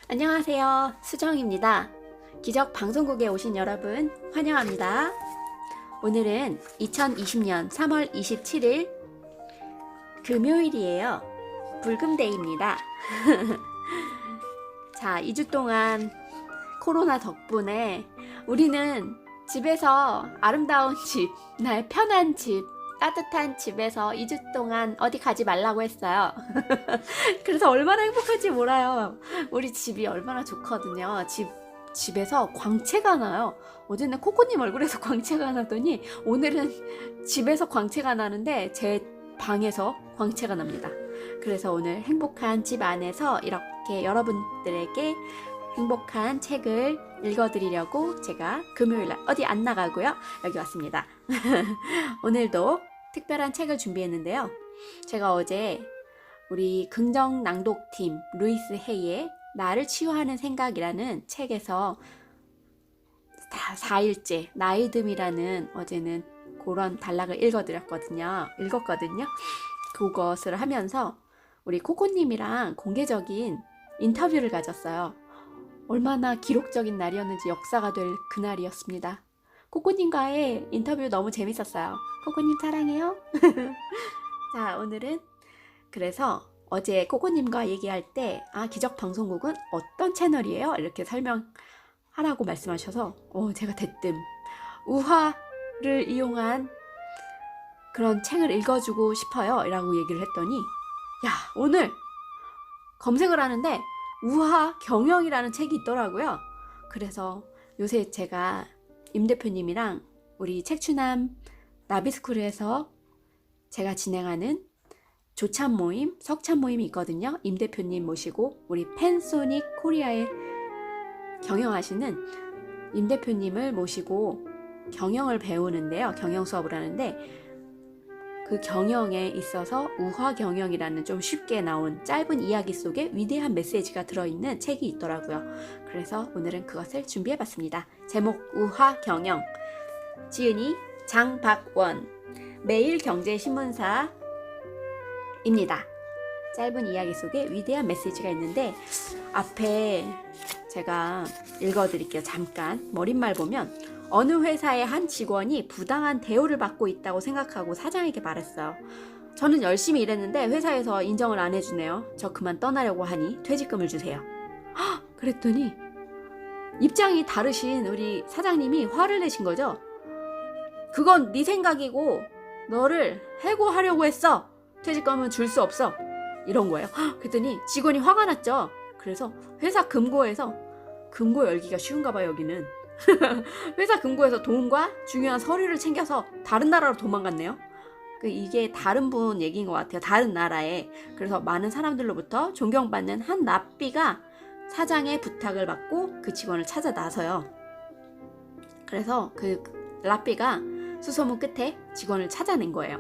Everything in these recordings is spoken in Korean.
안녕하세요. 수정입니다. 기적 방송국에 오신 여러분 환영합니다. 오늘은 2020년 3월 27일 금요일이에요. 불금데이입니다. 자, 2주 동안 코로나 덕분에 우리는 집에서 아름다운 집, 나의 편한 집, 따뜻한 집에서 2주 동안 어디 가지 말라고 했어요. 그래서 얼마나 행복한지 몰라요. 우리 집이 얼마나 좋거든요. 집에서 광채가 나요. 어제는 코코님 얼굴에서 광채가 나더니 오늘은 집에서 광채가 나는데 제 방에서 광채가 납니다. 그래서 오늘 행복한 집 안에서 이렇게 여러분들에게 행복한 책을 읽어드리려고 제가 금요일날 어디 안 나가고요. 여기 왔습니다. 오늘도 특별한 책을 준비했는데요. 제가 어제 우리 긍정 낭독팀 루이스 헤이의 나를 치유하는 생각이라는 책에서 4일째 나이듦이라는 어제는 그런 단락을 읽었거든요. 그것을 하면서 우리 코코님이랑 공개적인 인터뷰를 가졌어요. 얼마나 기록적인 날이었는지 역사가 될 그날이었습니다. 코코님과의 인터뷰 너무 재밌었어요. 코코님 사랑해요. 자, 오늘은 그래서 어제 코코님과 얘기할 때 기적방송국은 어떤 채널이에요? 이렇게 설명하라고 말씀하셔서 제가 대뜸 우화를 이용한 그런 책을 읽어주고 싶어요 라고 얘기를 했더니 오늘 검색을 하는데 우화 경영이라는 책이 있더라고요. 그래서 요새 제가 임 대표님이랑 우리 책추남 나비스쿨에서 제가 진행하는 조찬 모임, 석찬 모임이 있거든요. 임 대표님 모시고 우리 펜소닉 코리아에 경영하시는 임 대표님을 모시고 경영을 배우는데요. 경영 수업을 하는데 그 경영에 있어서 우화 경영이라는 좀 쉽게 나온 짧은 이야기 속에 위대한 메시지가 들어있는 책이 있더라고요. 그래서 오늘은 그것을 준비해봤습니다. 제목 우화 경영, 지은이 장박원, 매일경제신문사입니다. 짧은 이야기 속에 위대한 메시지가 있는데 앞에 제가 읽어드릴게요. 잠깐 머릿말 보면 어느 회사의 한 직원이 부당한 대우를 받고 있다고 생각하고 사장에게 말했어요. 저는 열심히 일했는데 회사에서 인정을 안 해주네요. 저 그만 떠나려고 하니 퇴직금을 주세요. 그랬더니 입장이 다르신 우리 사장님이 화를 내신 거죠. 그건 네 생각이고 너를 해고하려고 했어. 퇴직금은 줄 수 없어. 이런 거예요. 그랬더니 직원이 화가 났죠. 그래서 회사 금고에서 금고 열기가 쉬운가 봐요. 여기는 회사 금고에서 돈과 중요한 서류를 챙겨서 다른 나라로 도망갔네요. 이게 다른 분 얘기인 것 같아요. 다른 나라에. 그래서 많은 사람들로부터 존경받는 한 랍비가 사장의 부탁을 받고 그 직원을 찾아 나서요. 그래서 그 랍비가 수소문 끝에 직원을 찾아낸 거예요.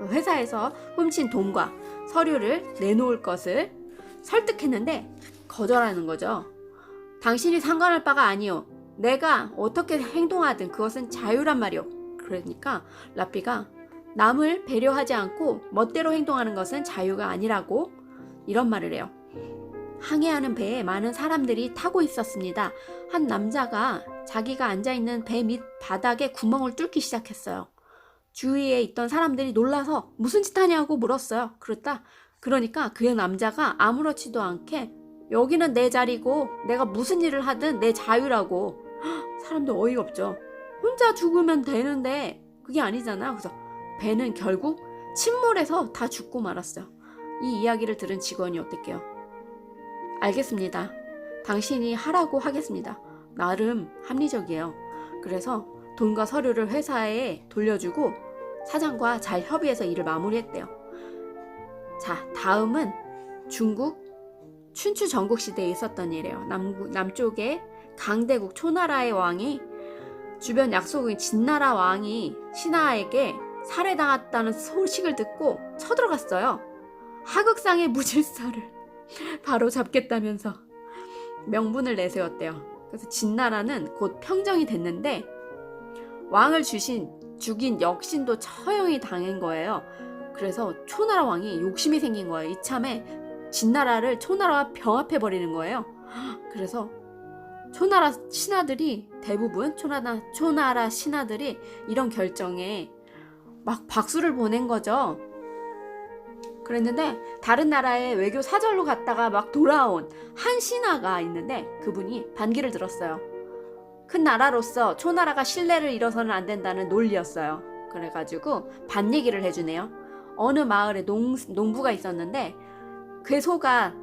회사에서 훔친 돈과 서류를 내놓을 것을 설득했는데 거절하는 거죠. 당신이 상관할 바가 아니오. 내가 어떻게 행동하든 그것은 자유란 말이오. 그러니까 랍비가 남을 배려하지 않고 멋대로 행동하는 것은 자유가 아니라고 이런 말을 해요. 항해하는 배에 많은 사람들이 타고 있었습니다. 한 남자가 자기가 앉아있는 배 밑 바닥에 구멍을 뚫기 시작했어요. 주위에 있던 사람들이 놀라서 무슨 짓 하냐고 물었어요. 그러니까 그 남자가 아무렇지도 않게 여기는 내 자리고 내가 무슨 일을 하든 내 자유라고. 사람들 어이가 없죠. 혼자 죽으면 되는데 그게 아니잖아. 그래서 배는 결국 침몰해서 다 죽고 말았어요. 이 이야기를 들은 직원이 어땠게요? 알겠습니다. 당신이 하라고 하겠습니다. 나름 합리적이에요. 그래서 돈과 서류를 회사에 돌려주고 사장과 잘 협의해서 일을 마무리했대요. 자, 다음은 중국 춘추 전국시대에 있었던 일이에요. 남쪽에 강대국 초나라의 왕이 주변 약소국인 진나라 왕이 신하에게 살해당했다는 소식을 듣고 쳐들어갔어요. 하극상의 무질서를 바로 잡겠다면서 명분을 내세웠대요. 그래서 진나라는 곧 평정이 됐는데 왕을 죽인 역신도 처형이 당한 거예요. 그래서 초나라 왕이 욕심이 생긴 거예요. 이참에 진나라를 초나라와 병합해 버리는 거예요. 그래서 초나라 신하들이 대부분 초나라 신하들이 이런 결정에 막 박수를 보낸 거죠. 그랬는데 다른 나라에 외교 사절로 갔다가 막 돌아온 한 신하가 있는데 그분이 반기를 들었어요. 큰 나라로서 초나라가 신뢰를 잃어서는 안 된다는 논리였어요. 그래가지고 반 얘기를 해주네요. 어느 마을에 농부가 있었는데 그 소가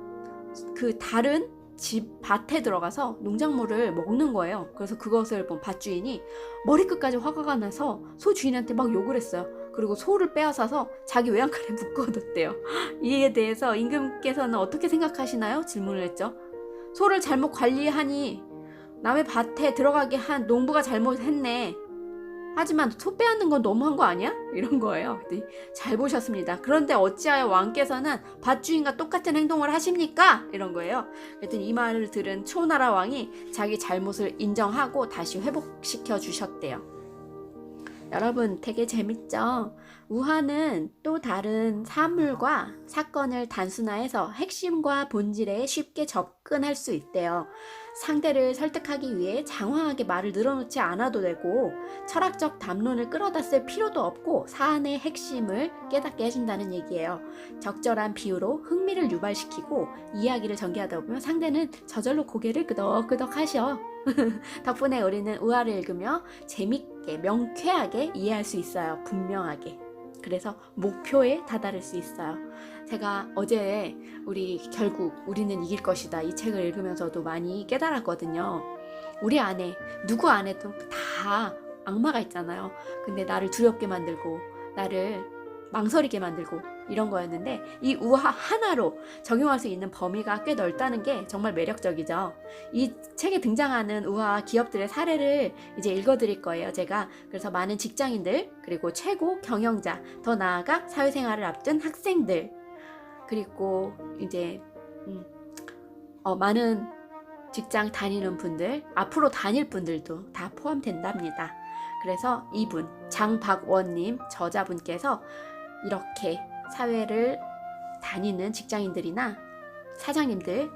그 다른 집 밭에 들어가서 농작물을 먹는 거예요. 그래서 그것을 본 밭주인이 머리끝까지 화가 나서 소 주인한테 막 욕을 했어요. 그리고 소를 빼앗아서 자기 외양간에 묶어뒀대요. 이에 대해서 임금께서는 어떻게 생각하시나요? 질문을 했죠. 소를 잘못 관리하니 남의 밭에 들어가게 한 농부가 잘못했네. 하지만 소 빼앗는 건 너무한 거 아니야? 이런 거예요. 잘 보셨습니다. 그런데 어찌하여 왕께서는 밭주인과 똑같은 행동을 하십니까? 이런 거예요. 그랬더니 이 말을 들은 초나라 왕이 자기 잘못을 인정하고 다시 회복시켜 주셨대요. 여러분 되게 재밌죠? 우화는 또 다른 사물과 사건을 단순화해서 핵심과 본질에 쉽게 접근할 수 있대요. 상대를 설득하기 위해 장황하게 말을 늘어놓지 않아도 되고 철학적 담론을 끌어다 쓸 필요도 없고 사안의 핵심을 깨닫게 해준다는 얘기예요. 적절한 비유로 흥미를 유발시키고 이야기를 전개하다 보면 상대는 저절로 고개를 끄덕끄덕 하셔. 덕분에 우리는 우화를 읽으며 재밌게 명쾌하게 이해할 수 있어요. 분명하게. 그래서 목표에 다다를 수 있어요. 제가 어제 결국 우리는 이길 것이다 이 책을 읽으면서도 많이 깨달았거든요. 우리 안에 누구 안에도 다 악마가 있잖아요. 근데 나를 두렵게 만들고 나를 망설이게 만들고 이런 거였는데 이 우화 하나로 적용할 수 있는 범위가 꽤 넓다는 게 정말 매력적이죠. 이 책에 등장하는 우화 기업들의 사례를 이제 읽어드릴 거예요, 제가. 그래서 많은 직장인들, 그리고 최고 경영자, 더 나아가 사회생활을 앞둔 학생들, 그리고 이제 많은 직장 다니는 분들, 앞으로 다닐 분들도 다 포함된답니다. 그래서 이분 장박원님 저자분께서 이렇게 사회를 다니는 직장인들이나 사장님들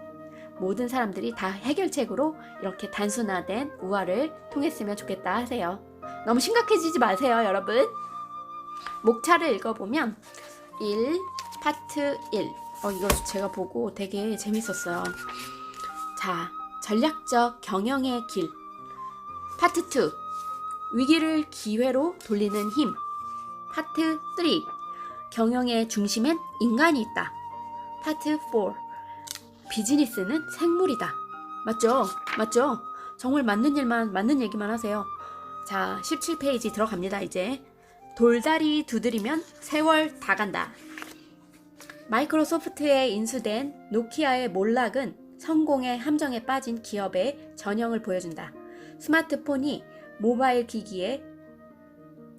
모든 사람들이 다 해결책으로 이렇게 단순화된 우화를 통했으면 좋겠다 하세요. 너무 심각해지지 마세요, 여러분. 목차를 읽어보면 1 파트 1 이거 제가 보고 되게 재밌었어요. 자, 전략적 경영의 길. 파트 2 위기를 기회로 돌리는 힘. 파트 3 경영의 중심엔 인간이 있다. 파트 4 비즈니스는 생물이다. 맞죠? 맞죠? 정말 맞는 얘기만 하세요. 자, 17페이지 들어갑니다. 이제 돌다리 두드리면 세월 다 간다. 마이크로소프트에 인수된 노키아의 몰락은 성공의 함정에 빠진 기업의 전형을 보여준다. 스마트폰이 모바일 기기의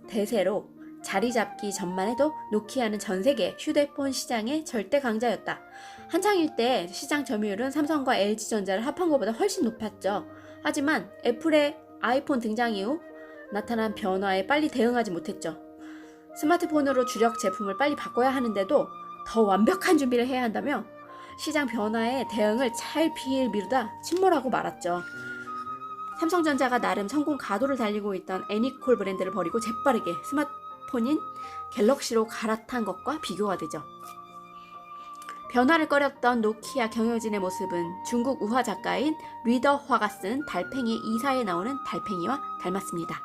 대세로 자리 잡기 전만 해도 노키아는 전 세계 휴대폰 시장의 절대 강자였다. 한창일 때 시장 점유율은 삼성과 LG전자를 합한 것보다 훨씬 높았죠. 하지만 애플의 아이폰 등장 이후 나타난 변화에 빨리 대응하지 못했죠. 스마트폰으로 주력 제품을 빨리 바꿔야 하는데도 더 완벽한 준비를 해야 한다며 시장 변화에 대응을 차일피일 미루다 침몰하고 말았죠. 삼성전자가 나름 성공 가도를 달리고 있던 애니콜 브랜드를 버리고 재빠르게 스마트폰인 갤럭시로 갈아탄 것과 비교가 되죠. 변화를 꺼렸던 노키아 경영진의 모습은 중국 우화 작가인 리더화가 쓴 달팽이 2사에 나오는 달팽이와 닮았습니다.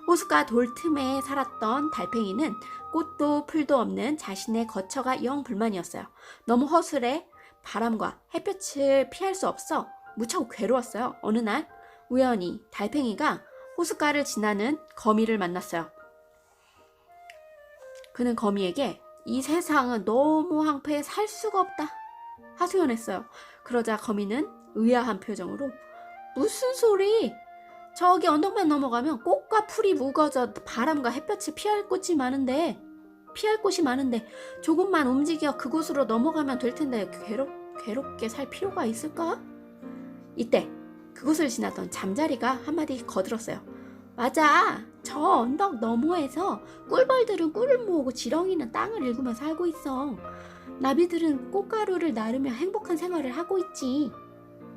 호수가 돌 틈에 살았던 달팽이는 꽃도 풀도 없는 자신의 거처가 영 불만이었어요. 너무 허술해 바람과 햇볕을 피할 수 없어 무척 괴로웠어요. 어느 날 우연히 달팽이가 호숫가를 지나는 거미를 만났어요. 그는 거미에게 이 세상은 너무 황폐해 살 수가 없다 하소연했어요. 그러자 거미는 의아한 표정으로 무슨 소리? 저기 언덕만 넘어가면 꽃과 풀이 묵어져 바람과 햇볕을 피할 곳이 많은데 조금만 움직여 그곳으로 넘어가면 될 텐데 괴롭게 살 필요가 있을까? 이때 그곳을 지나던 잠자리가 한마디 거들었어요. 맞아, 저 언덕 너머에서 꿀벌들은 꿀을 모으고 지렁이는 땅을 일구며 살고 있어. 나비들은 꽃가루를 나르며 행복한 생활을 하고 있지.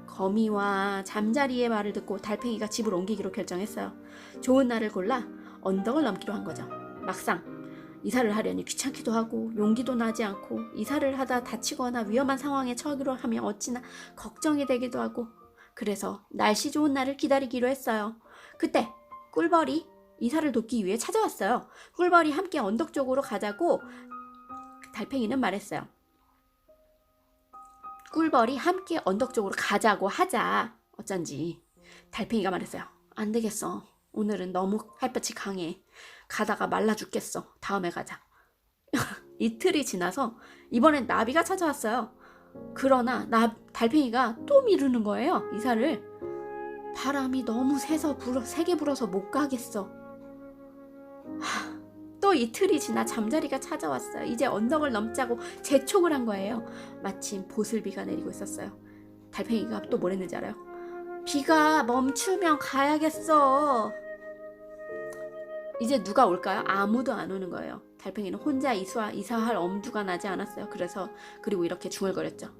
거미와 잠자리의 말을 듣고 달팽이가 집을 옮기기로 결정했어요. 좋은 날을 골라 언덕을 넘기로 한 거죠. 막상 이사를 하려니 귀찮기도 하고 용기도 나지 않고 이사를 하다 다치거나 위험한 상황에 처하기로 하면 어찌나 걱정이 되기도 하고, 그래서 날씨 좋은 날을 기다리기로 했어요. 그때 꿀벌이 이사를 돕기 위해 찾아왔어요. 꿀벌이 함께 언덕 쪽으로 가자고 달팽이는 말했어요. 꿀벌이 함께 언덕 쪽으로 가자고 하자 어쩐지 달팽이가 말했어요. 안 되겠어. 오늘은 너무 햇볕이 강해. 가다가 말라 죽겠어. 다음에 가자. 이틀이 지나서 이번엔 나비가 찾아왔어요. 그러나 달팽이가 또 미루는 거예요. 이사를. 바람이 너무 세게 불어서 못 가겠어. 또 이틀이 지나 잠자리가 찾아왔어요. 이제 언덕을 넘자고 재촉을 한 거예요. 마침 보슬비가 내리고 있었어요. 달팽이가 또 뭘 했는지 알아요? 비가 멈추면 가야겠어. 이제 누가 올까요? 아무도 안 오는 거예요. 달팽이는 혼자 이사할 엄두가 나지 않았어요. 그리고 이렇게 중얼거렸죠.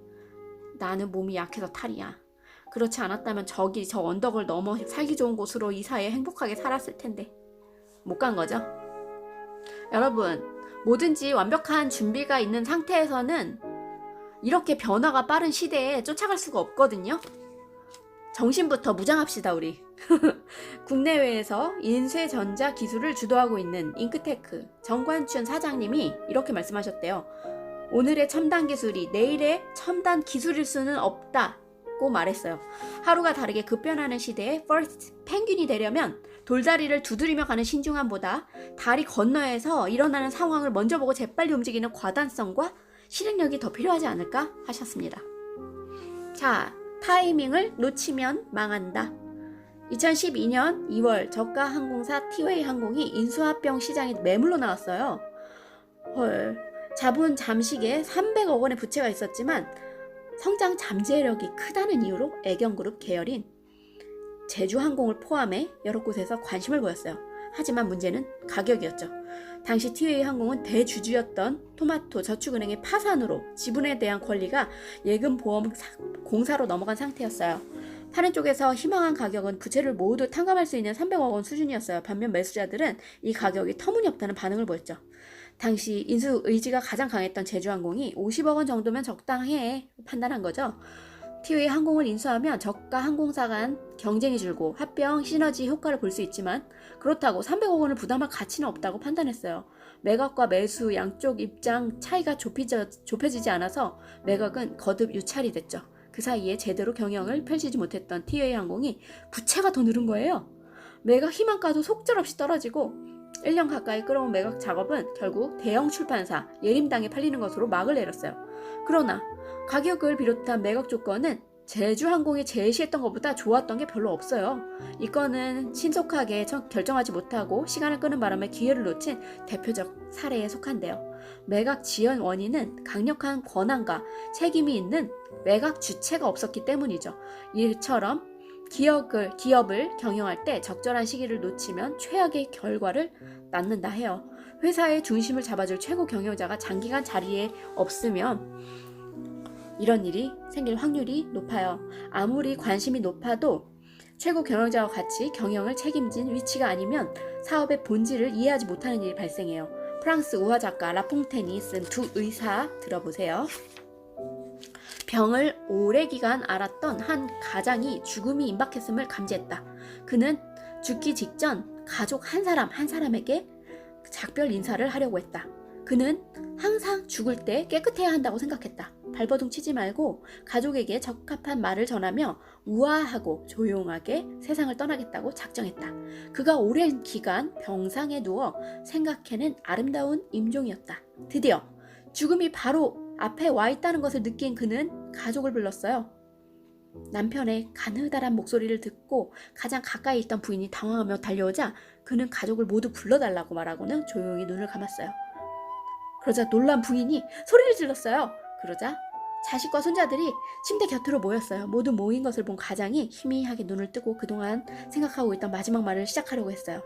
나는 몸이 약해서 탈이야. 그렇지 않았다면 저 언덕을 넘어 살기 좋은 곳으로 이사해 행복하게 살았을 텐데. 못 간 거죠. 여러분, 뭐든지 완벽한 준비가 있는 상태에서는 이렇게 변화가 빠른 시대에 쫓아갈 수가 없거든요. 정신부터 무장합시다 우리. 국내외에서 인쇄전자 기술을 주도하고 있는 잉크테크 정관춘 사장님이 이렇게 말씀하셨대요. 오늘의 첨단 기술이 내일의 첨단 기술일 수는 없다고 말했어요. 하루가 다르게 급변하는 시대에 퍼스트 펭귄이 되려면 돌다리를 두드리며 가는 신중함보다 다리 건너에서 일어나는 상황을 먼저 보고 재빨리 움직이는 과단성과 실행력이 더 필요하지 않을까 하셨습니다. 자, 타이밍을 놓치면 망한다. 2012년 2월 저가 항공사 티웨이 항공이 인수합병 시장에 매물로 나왔어요. 헐, 자본 잠식에 300억 원의 부채가 있었지만 성장 잠재력이 크다는 이유로 애경그룹 계열인 제주항공을 포함해 여러 곳에서 관심을 보였어요. 하지만 문제는 가격이었죠. 당시 티웨이 항공은 대주주였던 토마토 저축은행의 파산으로 지분에 대한 권리가 예금보험공사로 넘어간 상태였어요. 파는 쪽에서 희망한 가격은 부채를 모두 탕감할 수 있는 300억 원 수준이었어요. 반면 매수자들은 이 가격이 터무니없다는 반응을 보였죠. 당시 인수 의지가 가장 강했던 제주항공이 50억 원 정도면 적당해 판단한 거죠. 티웨이 항공을 인수하면 저가 항공사 간 경쟁이 줄고 합병 시너지 효과를 볼 수 있지만 그렇다고 300억 원을 부담할 가치는 없다고 판단했어요. 매각과 매수 양쪽 입장 차이가 좁혀지지 않아서 매각은 거듭 유찰이 됐죠. 그 사이에 제대로 경영을 펼치지 못했던 티웨이 항공이 부채가 더 늘은 거예요. 매각 희망가도 속절없이 떨어지고 1년 가까이 끌어온 매각 작업은 결국 대형 출판사 예림당에 팔리는 것으로 막을 내렸어요. 그러나 가격을 비롯한 매각 조건은 제주항공이 제시했던 것보다 좋았던 게 별로 없어요. 이 건은 신속하게 결정하지 못하고 시간을 끄는 바람에 기회를 놓친 대표적 사례에 속한데요. 매각 지연 원인은 강력한 권한과 책임이 있는 매각 주체가 없었기 때문이죠. 이처럼 기업을 경영할 때 적절한 시기를 놓치면 최악의 결과를 낳는다 해요. 회사의 중심을 잡아줄 최고 경영자가 장기간 자리에 없으면 이런 일이 생길 확률이 높아요. 아무리 관심이 높아도 최고 경영자와 같이 경영을 책임진 위치가 아니면 사업의 본질을 이해하지 못하는 일이 발생해요. 프랑스 우화 작가 라퐁텐이 쓴 두 의사 들어보세요. 병을 오래 기간 앓았던 한 가장이 죽음이 임박했음을 감지했다. 그는 죽기 직전 가족 한 사람에게 작별 인사를 하려고 했다. 그는 항상 죽을 때 깨끗해야 한다고 생각했다. 발버둥 치지 말고 가족에게 적합한 말을 전하며 우아하고 조용하게 세상을 떠나겠다고 작정했다. 그가 오랜 기간 병상에 누워 생각해낸 아름다운 임종이었다. 드디어 죽음이 바로 앞에 와 있다는 것을 느낀 그는 가족을 불렀어요. 남편의 가느다란 목소리를 듣고 가장 가까이 있던 부인이 당황하며 달려오자 그는 가족을 모두 불러달라고 말하고는 조용히 눈을 감았어요. 그러자 놀란 부인이 소리를 질렀어요. 그러자 자식과 손자들이 침대 곁으로 모였어요. 모두 모인 것을 본 가장이 희미하게 눈을 뜨고 그동안 생각하고 있던 마지막 말을 시작하려고 했어요.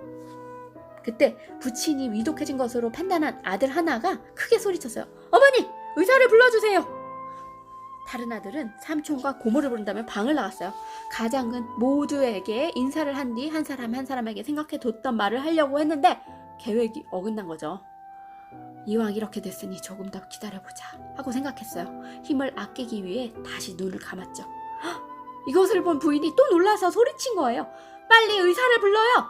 그때 부친이 위독해진 것으로 판단한 아들 하나가 크게 소리쳤어요. 어머니! 의사를 불러주세요. 다른 아들은 삼촌과 고모를 부른다며 방을 나갔어요. 가장은 모두에게 인사를 한 뒤 한 사람 한 사람에게 생각해뒀던 말을 하려고 했는데 계획이 어긋난 거죠. 이왕 이렇게 됐으니 조금 더 기다려보자 하고 생각했어요. 힘을 아끼기 위해 다시 눈을 감았죠. 이것을 본 부인이 또 놀라서 소리친 거예요. 빨리 의사를 불러요.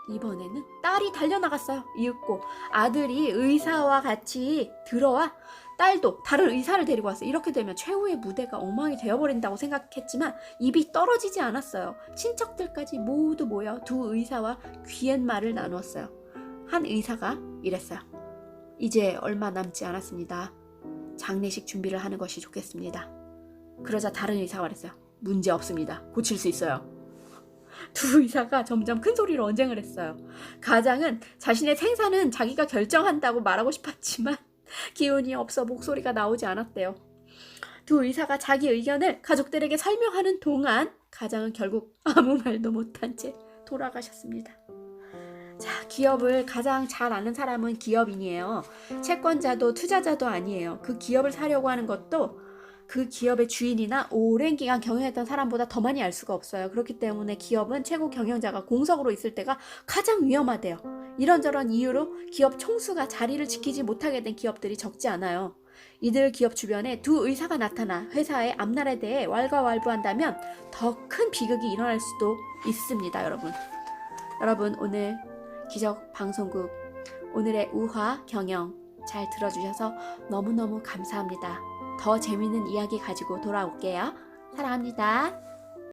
이번에는 딸이 달려나갔어요. 이윽고 아들이 의사와 같이 들어와 딸도 다른 의사를 데리고 왔어요. 이렇게 되면 최후의 무대가 엉망이 되어버린다고 생각했지만 입이 떨어지지 않았어요. 친척들까지 모두 모여 두 의사와 귀한 말을 나누었어요. 한 의사가 이랬어요. 이제 얼마 남지 않았습니다. 장례식 준비를 하는 것이 좋겠습니다. 그러자 다른 의사가 말했어요. 문제 없습니다. 고칠 수 있어요. 두 의사가 점점 큰 소리로 언쟁을 했어요. 가장은 자신의 생사는 자기가 결정한다고 말하고 싶었지만 기운이 없어 목소리가 나오지 않았대요. 두 의사가 자기 의견을 가족들에게 설명하는 동안 가장은 결국 아무 말도 못한 채 돌아가셨습니다. 자, 기업을 가장 잘 아는 사람은 기업인이에요. 채권자도 투자자도 아니에요. 그 기업을 사려고 하는 것도 그 기업의 주인이나 오랜 기간 경영했던 사람보다 더 많이 알 수가 없어요. 그렇기 때문에 기업은 최고 경영자가 공석으로 있을 때가 가장 위험하대요. 이런저런 이유로 기업 총수가 자리를 지키지 못하게 된 기업들이 적지 않아요. 이들 기업 주변에 두 의사가 나타나 회사의 앞날에 대해 왈가왈부한다면 더 큰 비극이 일어날 수도 있습니다. 여러분 오늘 기적 방송국 오늘의 우화 경영 잘 들어주셔서 너무너무 감사합니다. 더 재밌는 이야기 가지고 돌아올게요. 사랑합니다.